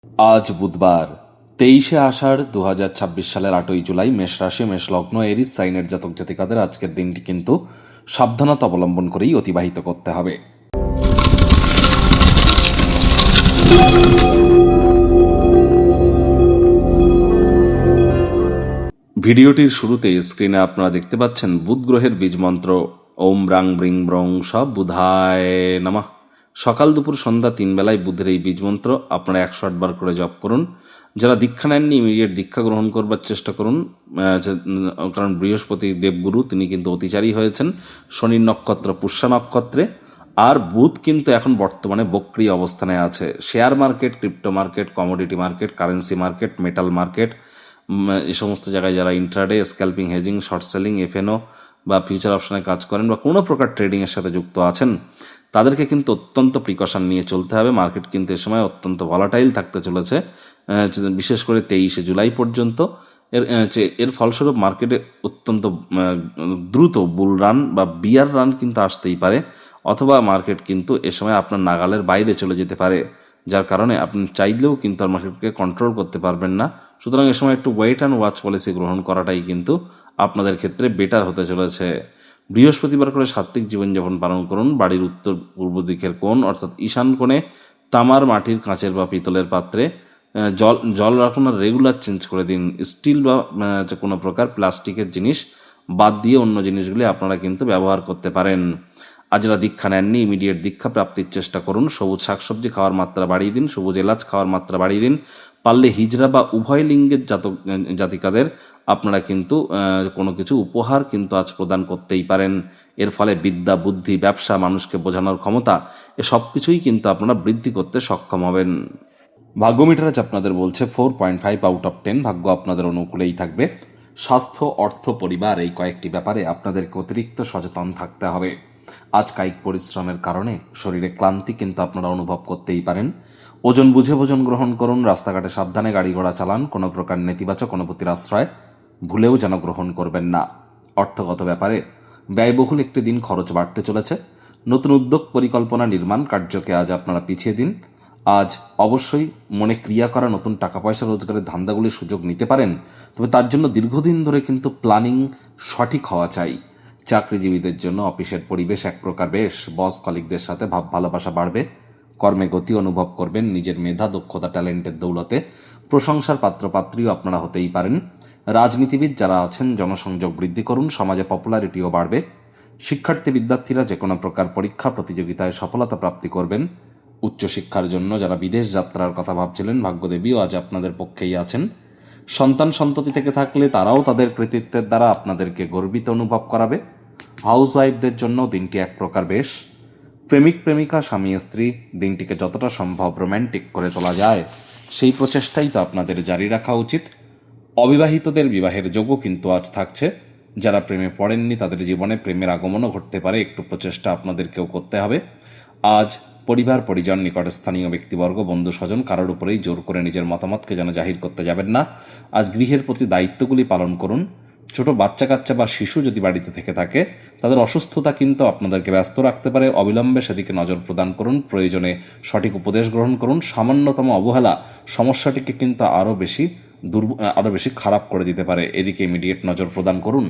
আজ বুধবার 23শে আষাঢ় 2026 সালের 8ই জুলাই মেষ রাশি মেষ লগ্ন এরিস সাইনের জাতক জাতিকাদের আজকের দিনটি কিন্তু সাবধানতা অবলম্বন করেই অতিবাহিত করতে হবে। ভিডিওটির শুরুতে স্ক্রিনে আপনারা দেখতে পাচ্ছেন বুধ গ্রহের বীজ মন্ত্র ওম ব্রাং ব্রিং ব্রং সব বুধায় নমঃ। সকাল দুপুর সন্ধ্যা 3 বেলায় বুধের এই বীজ মন্ত্র আপনারা 108 বার করে জপ করুন। যারা দীক্ষা নেননি ইমিডিয়েট দীক্ষা গ্রহণ করবার চেষ্টা করুন, কারণ বৃহস্পতি দেবগুরু তিনি কিন্তু অতিচারী হয়েছেন শনির নক্ষত্র পুষ্যা নক্ষত্রে। আর বুধ কিন্তু এখন বর্তমানে বক্রী অবস্থানে আছে। Share market, crypto market, commodity market, currency market, metal market, এই সমস্ত জায়গায় যারা intraday, scalping, hedging, short selling, F&O বা ফিউচার অপশনে কাজ করেন বা কোনো প্রকার ট্রেডিংয়ের সাথে যুক্ত আছেন, তাদেরকে কিন্তু অত্যন্ত প্রিকশন নিয়ে চলতে হবে। মার্কেট কিন্তু এ সময় অত্যন্ত ভলাটাইল থাকতে চলেছে, বিশেষ করে 23শে জুলাই পর্যন্ত। এর ফলস্বরূপ মার্কেটে অত্যন্ত দ্রুত বুল রান বা বিয়ার রান কিন্তু আসতেই পারে, অথবা মার্কেট কিন্তু এ সময় আপনার নাগালের বাইরে চলে যেতে পারে, যার কারণে আপনি চাইলেও কিন্তু আর মার্কেটকে কন্ট্রোল করতে পারবেন না। সুতরাং এ সময় একটু ওয়েট অ্যান্ড ওয়াচ পলিসি গ্রহণ করাটাই কিন্তু আপনাদের ক্ষেত্রে বেটার হতে চলেছে। বৃহস্পতিবার করে সাত্ত্বিক জীবনযাপন পালন করুন। বাড়ির উত্তর পূর্ব দিকের কোণ অর্থাৎ ঈশান কোণে তামার, মাটির, কাঁচের বা পিতলের পাত্রে জল রাখুন আর রেগুলার চেঞ্জ করে দিন। স্টিল বা কোনো প্রকার প্লাস্টিকের জিনিস বাদ দিয়ে অন্য জিনিসগুলি আপনারা কিন্তু ব্যবহার করতে পারেন। আর যারা দীক্ষা নেননি ইমিডিয়েট দীক্ষা প্রাপ্তির চেষ্টা করুন। সবুজ শাকসবজি খাওয়ার মাত্রা বাড়িয়ে দিন, সবুজ এলাচ খাওয়ার মাত্রা বাড়িয়ে দিন। পারলে হিজড়া বা উভয় লিঙ্গের জাতিকাদের আপনারা কিন্তু কোনো কিছু উপহার কিন্তু আজ প্রদান করতেই পারেন। এর ফলে বিদ্যা, বুদ্ধি, ব্যবসা, মানুষকে বোঝানোর ক্ষমতা এ সব কিছুই কিন্তু আপনারা বৃদ্ধি করতে সক্ষম হবেন। ভাগ্য মিটার আজ আপনাদের বলছে 4.5 আউট অফ 10। ভাগ্য আপনাদের অনুকূলেই থাকবে। স্বাস্থ্য, অর্থ, পরিবার এই কয়েকটি ব্যাপারে আপনাদেরকে অতিরিক্ত সচেতন থাকতে হবে। আজ কায়িক পরিশ্রমের কারণে শরীরে ক্লান্তি কিন্তু আপনারা অনুভব করতেই পারেন। ওজন বুঝে ভোজন গ্রহণ করুন। রাস্তাঘাটে সাবধানে গাড়ি ঘোড়া চালান। কোনো প্রকার নেতিবাচক অনুভূতির আশ্রয় ভুলেও যেন গ্রহণ করবেন না। অর্থগত ব্যাপারে ব্যয়বহুল একটি দিন, খরচ বাড়তে চলেছে। নতুন উদ্যোগ, পরিকল্পনা, নির্মাণ কার্যকে আজ আপনারা পিছিয়ে দিন। আজ অবশ্যই মনে ক্রিয়া করা নতুন টাকা পয়সা রোজগারের ধান্দাগুলির সুযোগ নিতে পারেন, তবে তার জন্য দীর্ঘদিন ধরে কিন্তু প্ল্যানিং সঠিক হওয়া চাই। চাকরিজীবীদের জন্য অফিসের পরিবেশ এক প্রকার বেশ। বস কলিগদের সাথে ভাব ভালোবাসা বাড়বে। কর্মে গতি অনুভব করবেন। নিজের মেধা, দক্ষতা, ট্যালেন্টের দৌলতে প্রশংসার পাত্রপাত্রীও আপনারা হতেই পারেন। রাজনীতিবিদ যারা আছেন জনসংযোগ বৃদ্ধি করুন। সমাজে পপুলারিটিও বাড়বে। শিক্ষার্থী বিদ্যার্থীরা যে কোনো প্রকার পরীক্ষা প্রতিযোগিতায় সফলতা প্রাপ্তি করবেন। উচ্চশিক্ষার জন্য যারা বিদেশ যাত্রার কথা ভাবছিলেন, ভাগ্যদেবীও আজ আপনাদের পক্ষেই আছেন। সন্তান সন্ততি থেকে থাকলে তারাও তাদের কৃতিত্বের দ্বারা আপনাদেরকে গর্বিত অনুভব করাবে। হাউস ওয়াইফদের জন্য দিনটি এক প্রকার বেশ। প্রেমিক প্রেমিকা, স্বামী স্ত্রী দিনটিকে যতটা সম্ভব রোম্যান্টিক করে তোলা যায় সেই প্রচেষ্টাই তো আপনাদের জারি রাখা উচিত। অবিবাহিতদের বিবাহের যোগও কিন্তু আজ থাকছে। যারা প্রেমে পড়েননি তাদের জীবনে প্রেমের আগমনও ঘটতে পারে। একটু প্রচেষ্টা আপনাদেরকেও করতে হবে। আজ পরিবার, পরিজন, নিকটস্থানীয় ব্যক্তিবর্গ, বন্ধু স্বজন কারোর উপরেই জোর করে নিজের মতামতকে যেন জাহির করতে যাবেন না। আজ গৃহের প্রতি দায়িত্বগুলি পালন করুন। ছোট বাচ্চা কাচ্চা বা শিশু যদি বাড়িতে থেকে থাকে তাদের অসুস্থতা কিন্তু আপনাদেরকে ব্যস্ত রাখতে পারে। অবিলম্বে সেদিকে নজর প্রদান করুন। প্রয়োজনে সঠিক উপদেশ গ্রহণ করুন। সামান্যতম অবহেলা সমস্যাটিকে কিন্তু আরও বেশি খারাপ করে দিতে পারে। এদিকে ইমিডিয়েট নজর প্রদান করুন।